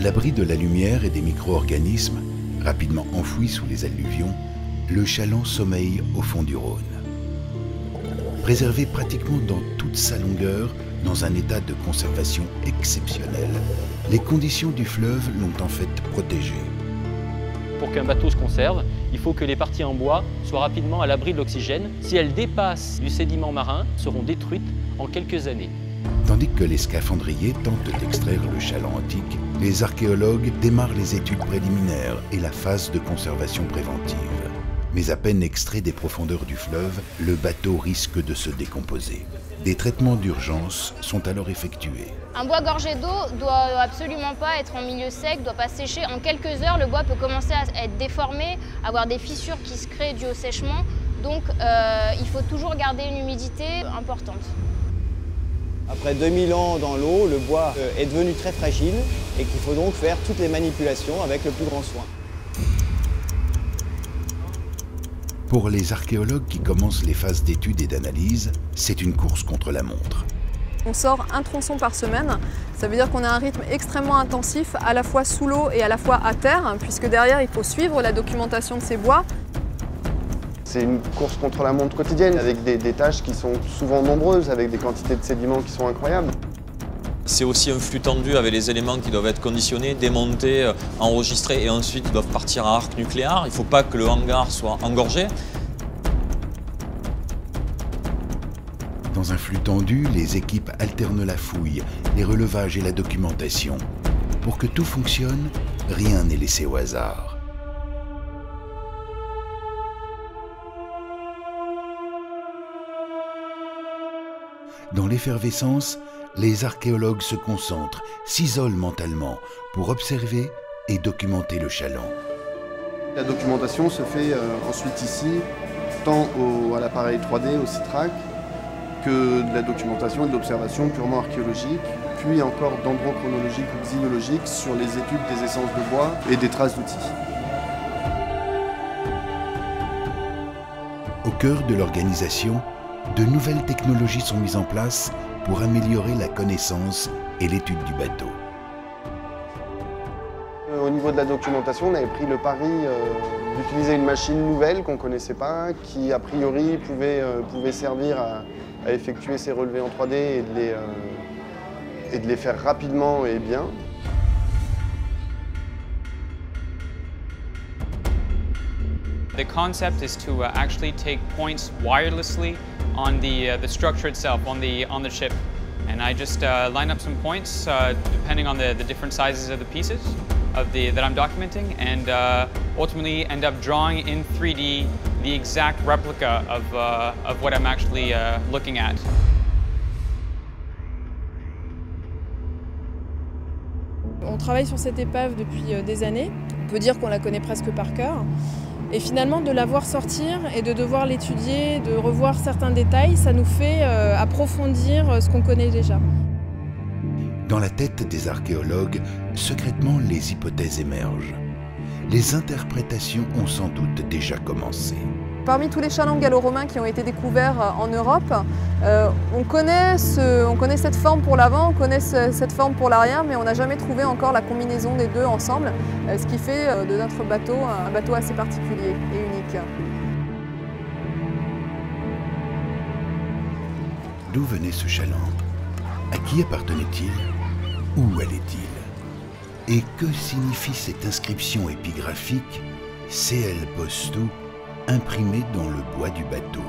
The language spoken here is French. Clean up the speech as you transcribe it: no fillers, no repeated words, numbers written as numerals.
l'abri de la lumière et des micro-organismes, rapidement enfouis sous les alluvions, le chaland sommeille au fond du Rhône. Préservé pratiquement dans toute sa longueur, dans un état de conservation exceptionnel, les conditions du fleuve l'ont en fait protégé. Pour qu'un bateau se conserve, il faut que les parties en bois soient rapidement à l'abri de l'oxygène. Si elles dépassent du sédiment marin, seront détruites en quelques années. Tandis que les scaphandriers tentent d'extraire le chaland antique, les archéologues démarrent les études préliminaires et la phase de conservation préventive. Mais à peine extrait des profondeurs du fleuve, le bateau risque de se décomposer. Des traitements d'urgence sont alors effectués. Un bois gorgé d'eau doit absolument pas être en milieu sec, doit pas sécher. En quelques heures, le bois peut commencer à être déformé, avoir des fissures qui se créent dues au séchement. Donc il faut toujours garder une humidité importante. Après 2000 ans dans l'eau, le bois est devenu très fragile et qu'il faut donc faire toutes les manipulations avec le plus grand soin. Pour les archéologues qui commencent les phases d'études et d'analyse, c'est une course contre la montre. On sort un tronçon par semaine, ça veut dire qu'on a un rythme extrêmement intensif, à la fois sous l'eau et à la fois à terre, puisque derrière il faut suivre la documentation de ces bois. C'est une course contre la montre quotidienne, avec des tâches qui sont souvent nombreuses, avec des quantités de sédiments qui sont incroyables. C'est aussi un flux tendu avec les éléments qui doivent être conditionnés, démontés, enregistrés et ensuite doivent partir à arc nucléaire. Il ne faut pas que le hangar soit engorgé. Dans un flux tendu, les équipes alternent la fouille, les relevages et la documentation. Pour que tout fonctionne, rien n'est laissé au hasard. Dans l'effervescence, les archéologues se concentrent, s'isolent mentalement pour observer et documenter le chaland. La documentation se fait ensuite ici, tant à l'appareil 3D, au CITRAC, que de la documentation et de l'observation purement archéologique, puis encore dendrochronologique ou xynologique sur les études des essences de bois et des traces d'outils. Au cœur de l'organisation, de nouvelles technologies sont mises en place pour améliorer la connaissance et l'étude du bateau. Au niveau de la documentation, on avait pris le pari d'utiliser une machine nouvelle qu'on ne connaissait pas, qui a priori pouvait servir à effectuer ces relevés en 3D et de les faire rapidement et bien. The concept is to actually take points wirelessly on the structure itself, on the ship. And I just line up some points depending on the different sizes of the pieces that I'm documenting, and ultimately end up drawing in 3D the exact replica of what I'm actually looking at. On travaille sur cette épave depuis des années. On peut dire qu'on la connaît presque par cœur. Et finalement, de la voir sortir et de devoir l'étudier, de revoir certains détails, ça nous fait approfondir ce qu'on connaît déjà. Dans la tête des archéologues, secrètement, les hypothèses émergent. Les interprétations ont sans doute déjà commencé. Parmi tous les chalands gallo-romains qui ont été découverts en Europe, on connaît cette forme pour l'avant, on connaît cette forme pour l'arrière, mais on n'a jamais trouvé encore la combinaison des deux ensemble, ce qui fait de notre bateau un bateau assez particulier et unique. D'où venait ce chaland? À qui appartenait-il? Où allait-il? Et que signifie cette inscription épigraphique CL Posto imprimée dans le bois du bateau?